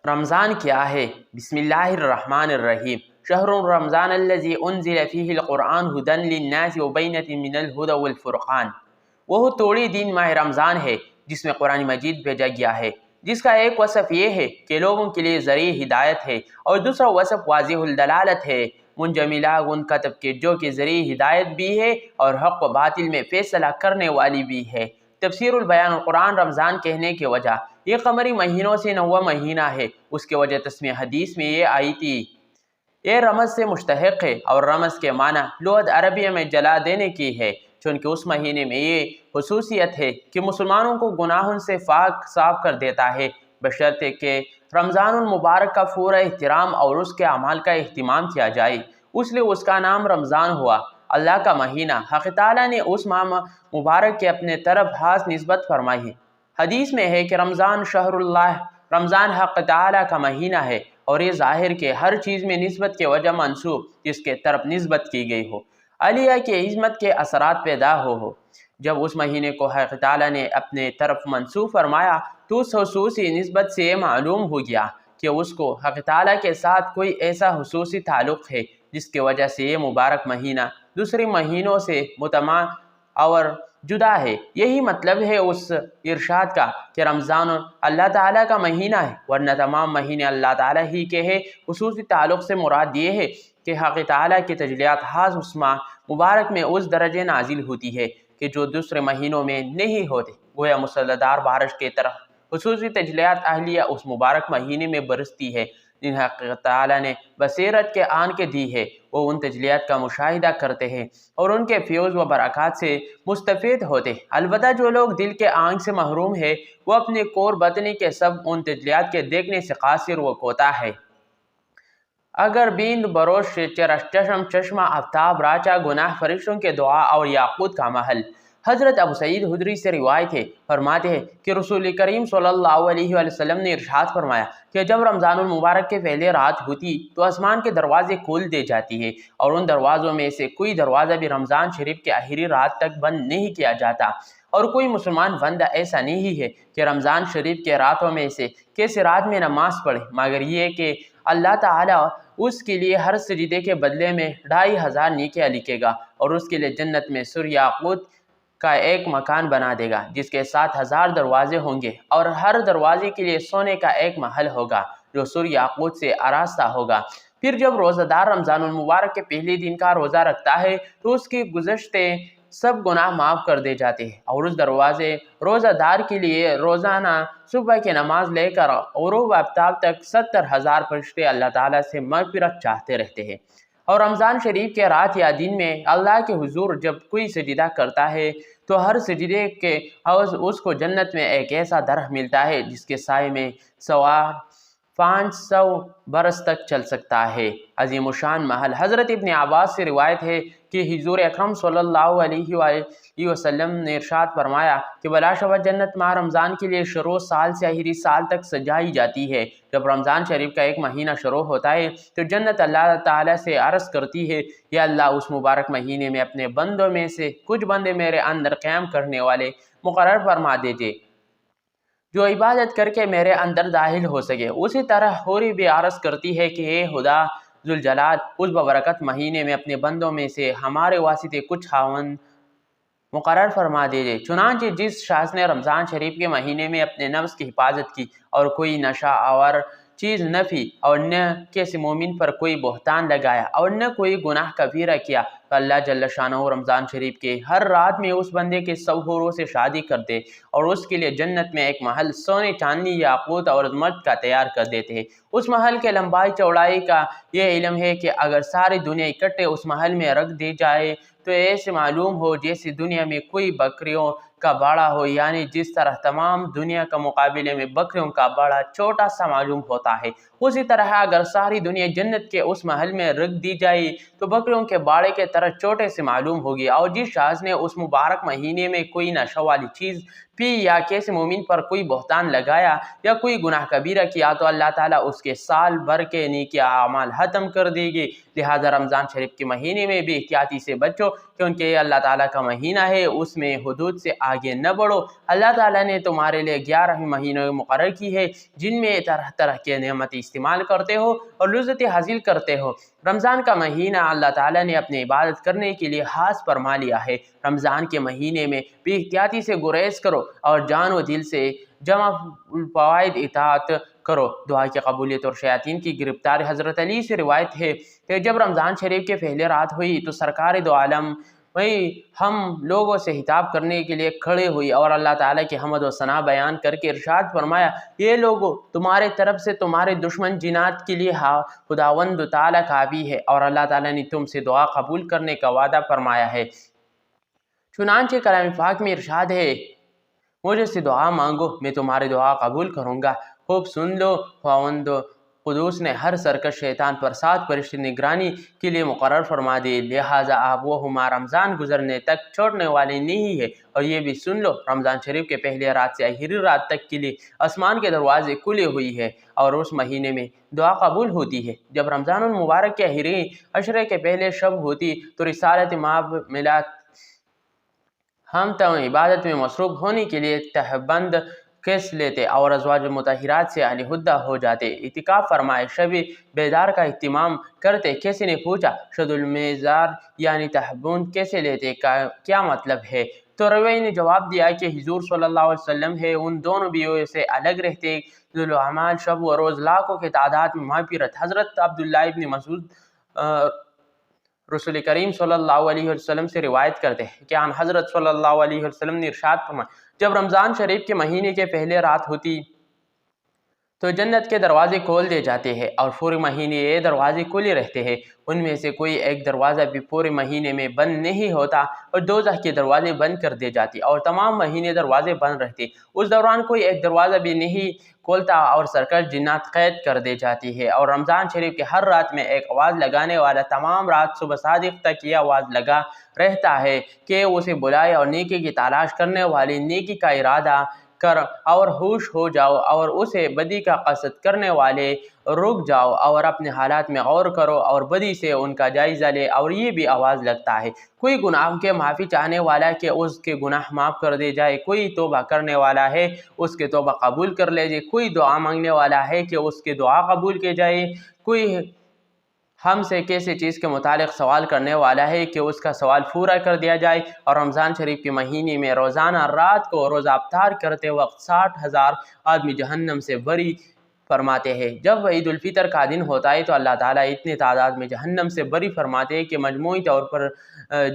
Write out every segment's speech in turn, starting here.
رمضان کیا ہے؟ بسم اللہ الرحمن الرحیم۔ شہر رمضان الذی انزل فیہ القرآن ھدی للناس وبینۃ من الھدی والفرقان۔ وہ توڑی دین ماہ رمضان ہے جس میں قرآن مجید بھیجا گیا ہے، جس کا ایک وصف یہ ہے کہ لوگوں کے لیے ذریعہ ہدایت ہے، اور دوسرا وصف واضح الدلالت ہے، منجملہ ان کتب کے جو کہ ذریعہ ہدایت بھی ہے اور حق و باطل میں فیصلہ کرنے والی بھی ہے۔ تفسیر البیان القرآن رمضان کہنے کی وجہ، یہ قمری مہینوں سے 9واں مہینہ ہے، اس کی وجہ تسمیہ حدیث میں یہ آئی تھی۔ یہ رمض سے مشتق ہے اور رمض کے معنی لغت عربیہ میں جلا دینے کی ہے، چونکہ اس مہینے میں یہ خصوصیت ہے کہ مسلمانوں کو گناہوں سے پاک صاف کر دیتا ہے، بشرطے کہ رمضان المبارک کا پورا احترام اور اس کے اعمال کا اہتمام کیا جائے، اس لیے اس کا نام رمضان ہوا، اللہ کا مہینہ۔ حق تعالیٰ نے اس ماہ مبارک کے اپنے طرف خاص نسبت فرمائی ہے۔ حدیث میں ہے کہ رمضان شہر اللہ، رمضان حق تعالیٰ کا مہینہ ہے، اور یہ ظاہر کہ ہر چیز میں نسبت کے وجہ منسوب جس کے طرف نسبت کی گئی ہو، علیہ کی عظمت کے اثرات پیدا ہو۔ جب اس مہینے کو حق تعالیٰ نے اپنے طرف منسوب فرمایا تو اس خصوصی نسبت سے یہ معلوم ہو گیا کہ اس کو حق تعالیٰ کے ساتھ کوئی ایسا خصوصی تعلق ہے جس کی وجہ سے یہ مبارک مہینہ دوسرے مہینوں سے متمایز اور جدا ہے۔ یہی مطلب ہے اس ارشاد کا کہ رمضان اللہ تعالیٰ کا مہینہ ہے، ورنہ تمام مہینے اللہ تعالیٰ ہی کے ہیں۔ خصوصی تعلق سے مراد یہ ہے کہ حق تعالیٰ کی تجلیات خاص اس ماہ مبارک میں اس درجے نازل ہوتی ہے کہ جو دوسرے مہینوں میں نہیں ہوتے، گویا مسلسل بارش کی طرح خصوصی تجلیات اہلیہ اس مبارک مہینے میں برستی ہے، جن حق تعالیٰ نے بصیرت کے آنکھیں دی ہے، وہ ان تجلیات کا مشاہدہ کرتے ہیں اور ان کے فیوز و برکات سے مستفید ہوتے ہیں۔ البتہ جو لوگ دل کے آنکھ سے محروم ہے، وہ اپنے کور بطنی کے سب ان تجلیات کے دیکھنے سے قاصر و کوتاہ ہے۔ اگر بیند بروش چشمہ آفتاب راچا گناہ فرشتوں کے دعا اور یاقوت کا محل۔ حضرت ابو سعید خدری سے روایت ہے، فرماتے ہیں کہ رسول کریم صلی اللہ علیہ وسلم نے ارشاد فرمایا کہ جب رمضان المبارک کے پہلے رات ہوتی تو آسمان کے دروازے کھول دے جاتی ہے، اور ان دروازوں میں سے کوئی دروازہ بھی رمضان شریف کے آخری رات تک بند نہیں کیا جاتا، اور کوئی مسلمان بندہ ایسا نہیں ہے کہ رمضان شریف کے راتوں میں سے کسی رات میں نماز پڑھے مگر یہ کہ اللہ تعالیٰ اس کے لیے ہر سجدے کے بدلے میں 2500 نیکیاں لکھے گا، اور اس کے لیے جنت میں سر یاقوت کا ایک مکان بنا دے گا جس کے 7000 دروازے ہوں گے، اور ہر دروازے کے لیے سونے کا ایک محل ہوگا جو سر یاقوت سے آراستہ ہوگا۔ پھر جب روزہ دار رمضان المبارک کے پہلے دن کا روزہ رکھتا ہے تو اس کے گزشتے سب گناہ معاف کر دے جاتے ہیں، اور اس دروازے روزہ دار کے لیے روزانہ صبح کی نماز لے کر غروب آفتاب تک 70,000 فرشتے اللہ تعالیٰ سے مغفرت چاہتے رہتے ہیں۔ اور رمضان شریف کے رات یا دن میں اللہ کے حضور جب کوئی سجدہ کرتا ہے تو ہر سجدے کے عوض اس کو جنت میں ایک ایسا درخت ملتا ہے جس کے سائے میں سوار 500 برس تک چل سکتا ہے۔ عظیم الشان محل۔ حضرت ابن عباس سے روایت ہے کہ حضور اکرم صلی اللہ علیہ وآلہ وسلم نے ارشاد فرمایا کہ بلا شبہ جنت ماہ رمضان کے لیے شروع سال سے آخری سال تک سجائی جاتی ہے۔ جب رمضان شریف کا ایک مہینہ شروع ہوتا ہے تو جنت اللہ تعالیٰ سے عرض کرتی ہے، یا اللہ اس مبارک مہینے میں اپنے بندوں میں سے کچھ بندے میرے اندر قیام کرنے والے مقرر فرما دیجیے جو عبادت کر کے میرے اندر داخل ہو سکے۔ اسی طرح حوری بھی عرض کرتی ہے کہ اے خدا ذوالجلال، اس ببرکت مہینے میں اپنے بندوں میں سے ہمارے واسطے کچھ خاوند مقرر فرما دیجیے۔ چنانچہ جس شخص نے رمضان شریف کے مہینے میں اپنے نفس کی حفاظت کی اور کوئی نشہ آور چیز نہ پی، اور نہ کسی مومن پر کوئی بہتان لگایا، اور نہ کوئی گناہ کبیرہ کیا، تو اللہ جل شانہ رمضان شریف کے ہر رات میں اس بندے کے 100 حوروں سے شادی کر دے، اور اس کے لیے جنت میں ایک محل سونے چاندی یاقوت اور مرد کا تیار کر دیتے ہیں۔ اس محل کے لمبائی چوڑائی کا یہ علم ہے کہ اگر ساری دنیا اکٹھے اس محل میں رکھ دی جائے تو ایسے معلوم ہو جیسے دنیا میں کوئی بکریوں کا باڑہ ہو، یعنی جس طرح تمام دنیا کے مقابلے میں بکریوں کا باڑہ چھوٹا سا معلوم ہوتا ہے، اسی طرح اگر ساری دنیا جنت کے اس محل میں رکھ دی جائے تو بکریوں کے باڑے کے طرح چھوٹے سے معلوم ہوگی۔ اور جس شخص نے اس مبارک مہینے میں کوئی نشہ والی چیز بھی یا کسی مومن پر کوئی بہتان لگایا یا کوئی گناہ کبیرہ کیا تو اللہ تعالیٰ اس کے سال بھر کے نیکی اعمال ختم کر دے گی۔ لہٰذا رمضان شریف کے مہینے میں بھی احتیاطی سے بچو، کیونکہ یہ اللہ تعالیٰ کا مہینہ ہے، اس میں حدود سے آگے نہ بڑھو۔ اللہ تعالیٰ نے تمہارے لیے 11 مہینے مقرر کی ہے جن میں طرح طرح کے نعمت استعمال کرتے ہو اور لذت حاصل کرتے ہو۔ رمضان کا مہینہ اللہ تعالیٰ نے اپنی عبادت کرنے کے لیے خاص فرما لیا ہے۔ رمضان کے مہینے میں بھی احتیاطی سے گریز کرو اور جان و دل سے جمع فوائد اطاعت کرو۔ دعا کی قبولیت اور شیاطین کی گرفتاری۔ حضرت علی سے روایت ہے کہ جب رمضان شریف کے پہلے رات ہوئی تو سرکار دو عالم ہم لوگوں سے خطاب کرنے کے لیے کھڑے ہوئی اور اللہ تعالیٰ کی حمد و ثنا بیان کر کے ارشاد فرمایا، یہ لوگوں تمہارے طرف سے تمہارے دشمن جنات کے لیے خداوند تعالیٰ کافی ہے اور اللہ تعالیٰ نے تم سے دعا قبول کرنے کا وعدہ فرمایا ہے۔ چنانچہ کلام پاک میں ارشاد ہے، مجھ سے دعا مانگو میں تمہاری دعا قبول کروں گا۔ خوب سن لو، خداوند قدوس نے ہر سرکش شیطان پر 7 فرشتے نگرانی کے لیے مقرر فرما دی، لہٰذا آپ وہ ہمارا رمضان گزرنے تک چھوڑنے والے نہیں ہے۔ اور یہ بھی سن لو، رمضان شریف کے پہلے رات سے آخری رات تک کے لیے آسمان کے دروازے کھلے ہوئی ہے اور اس مہینے میں دعا قبول ہوتی ہے۔ جب رمضان المبارک کے آخری عشرے کے پہلے شب ہوتی تو رسالت ماب ملات ہم تو عبادت میں مصروف ہونے کے لیے تہبند کس لیتے اور ازواج مطہرات سے علیحدہ ہو جاتے، اعتکاف فرمائے، شب بیدار کا اہتمام کرتے۔ کسی نے پوچھا، شد المیزار یعنی تہبند کیسے لیتے، کیا مطلب ہے؟ تو روی نے جواب دیا کہ حضور صلی اللہ علیہ وسلم ہے ان دونوں بیویوں سے الگ رہتے، ذوالعمال شب و روز لاکھوں کے تعداد میں مغفرت۔ حضرت عبداللہ ابن مسعود رسول کریم صلی اللہ علیہ وسلم سے روایت کرتے ہیں کہ حضرت صلی اللہ علیہ وسلم نے ارشاد فرمایا، جب رمضان شریف کے مہینے کے پہلے رات ہوتی تو جنت کے دروازے کھول دیے جاتے ہیں اور پورے مہینے یہ دروازے کھلے رہتے ہیں، ان میں سے کوئی ایک دروازہ بھی پورے مہینے میں بند نہیں ہوتا اور دوزخ کے دروازے بند کر دیے جاتے اور تمام مہینے دروازے بند رہتے، اس دوران کوئی ایک دروازہ بھی نہیں کھولتا اور سرکش جنات قید کر دی جاتی ہے۔ اور رمضان شریف کے ہر رات میں ایک آواز لگانے والا تمام رات صبح صادق تک یہ آواز لگا رہتا ہے کہ اسے بلائے اور نیکی کی تلاش کرنے والے نیکی کا ارادہ کر اور ہوش ہو جاؤ اور اسے بدی کا قصد کرنے والے رک جاؤ اور اپنے حالات میں غور کرو اور بدی سے ان کا جائزہ لے۔ اور یہ بھی آواز لگتا ہے، کوئی گناہ کے معافی چاہنے والا کہ اس کے گناہ معاف کر دے جائے، کوئی توبہ کرنے والا ہے اس کے توبہ قبول کر لے جائے، کوئی دعا مانگنے والا ہے کہ اس کی دعا قبول کی جائے، کوئی ہم سے کسی چیز کے متعلق سوال کرنے والا ہے کہ اس کا سوال پورا کر دیا جائے۔ اور رمضان شریف کے مہینے میں روزانہ رات کو روزہ افطار کرتے وقت 60,000 آدمی جہنم سے بری فرماتے ہیں۔ جب عید الفطر کا دن ہوتا ہے تو اللہ تعالیٰ اتنے تعداد میں جہنم سے بری فرماتے ہیں کہ مجموعی طور پر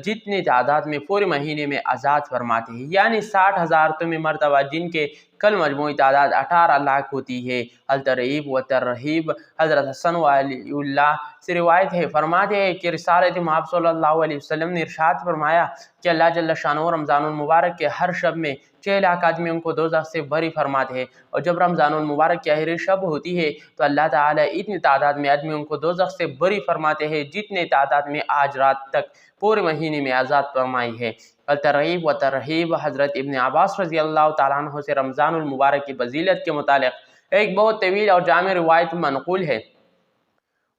جتنے تعداد میں پورے مہینے میں آزاد فرماتے ہیں، یعنی 60,000 مرتبہ، جن کے کل مجموعی تعداد 18 لاکھ ہوتی ہے۔ الترغیب و ترہیب۔ حضرت حسن ولی اللہ سے روایت ہے، فرماتے ہیں کہ رسالت مآب صلی اللہ علیہ وسلم نے ارشاد فرمایا کہ اللہ جل شانہ رمضان المبارک کے ہر شب میں 6 لاکھ آدمیوں کو دوزخ سے بری فرماتے ہیں، اور جب رمضان المبارک کی آخری شب ہوتی ہے تو اللہ تعالیٰ اتنی تعداد میں آدمیوں کو دوزخ سے بری فرماتے ہیں جتنے تعداد میں آج رات تک پورے مہینے میں آزاد فرمائی ہے۔ الترغیب و ترہیب۔ حضرت ابن عباس رضی اللہ تعالیٰ عنہ سے رمضان المبارک کی فضیلت کے متعلق ایک بہت طویل اور جامع روایت منقول ہے۔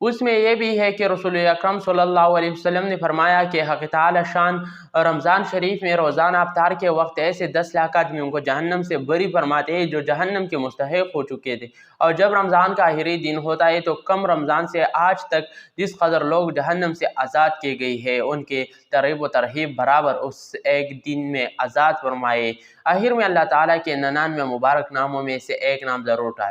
اس میں یہ بھی ہے کہ رسول اکرم صلی اللہ علیہ وسلم نے فرمایا کہ حق تعالی شان رمضان شریف میں روزانہ افطار کے وقت ایسے 10 لاکھ آدمیوں کو جہنم سے بری فرماتے ہیں جو جہنم کے مستحق ہو چکے تھے، اور جب رمضان کا آخری دن ہوتا ہے تو کم رمضان سے آج تک جس قدر لوگ جہنم سے آزاد کیے گئے ہیں ان کے ترغیب و ترہیب برابر اس ایک دن میں آزاد فرمائے۔ آخر میں اللہ تعالیٰ کے 99 مبارک ناموں میں سے ایک نام ضرور اٹھائے۔